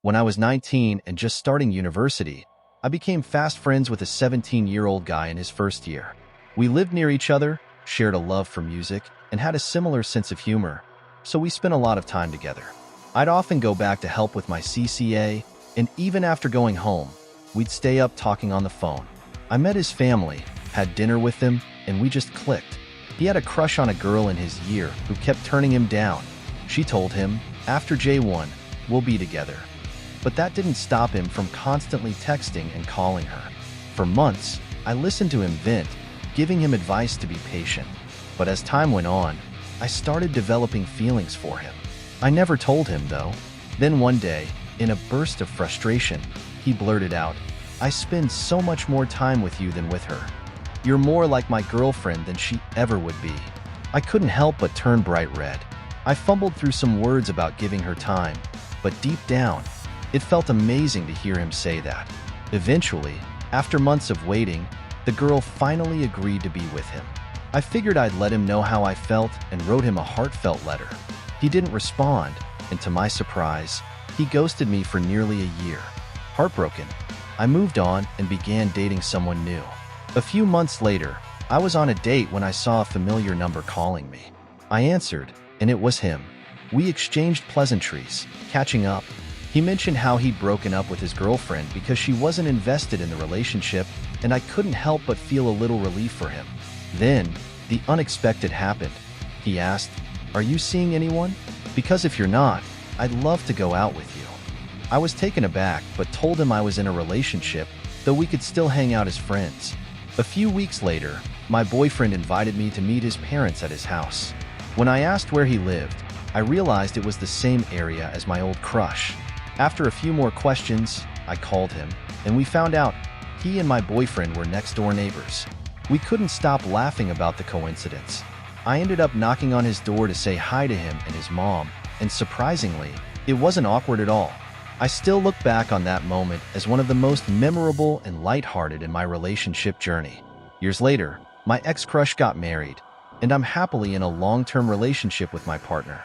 When I was 19 and just starting university, I became fast friends with a 17-year-old guy in his first year. We lived near each other, shared a love for music, and had a similar sense of humor, so we spent a lot of time together. I'd often go back to help with my CCA, and even after going home, we'd stay up talking on the phone. I met his family, had dinner with them, and we just clicked. He had a crush on a girl in his year who kept turning him down. She told him, after J1, we'll be together. But that didn't stop him from constantly texting and calling her. For months, I listened to him vent, giving him advice to be patient. But as time went on, I started developing feelings for him. I never told him, though. Then one day, in a burst of frustration, he blurted out, "I spend so much more time with you than with her. You're more like my girlfriend than she ever would be." I couldn't help but turn bright red. I fumbled through some words about giving her time, but deep down, it felt amazing to hear him say that. Eventually, after months of waiting, the girl finally agreed to be with him. I figured I'd let him know how I felt and wrote him a heartfelt letter. He didn't respond, and to my surprise, he ghosted me for nearly a year. Heartbroken, I moved on and began dating someone new. A few months later, I was on a date when I saw a familiar number calling me. I answered, and it was him. We exchanged pleasantries, catching up. He mentioned how he'd broken up with his girlfriend because she wasn't invested in the relationship, and I couldn't help but feel a little relief for him. Then, the unexpected happened. He asked, "Are you seeing anyone? Because if you're not, I'd love to go out with you." I was taken aback, but told him I was in a relationship, though we could still hang out as friends. A few weeks later, my boyfriend invited me to meet his parents at his house. When I asked where he lived, I realized it was the same area as my old crush. After a few more questions, I called him, and we found out he and my boyfriend were next-door neighbors. We couldn't stop laughing about the coincidence. I ended up knocking on his door to say hi to him and his mom, and surprisingly, it wasn't awkward at all. I still look back on that moment as one of the most memorable and lighthearted in my relationship journey. Years later, my ex-crush got married, and I'm happily in a long-term relationship with my partner.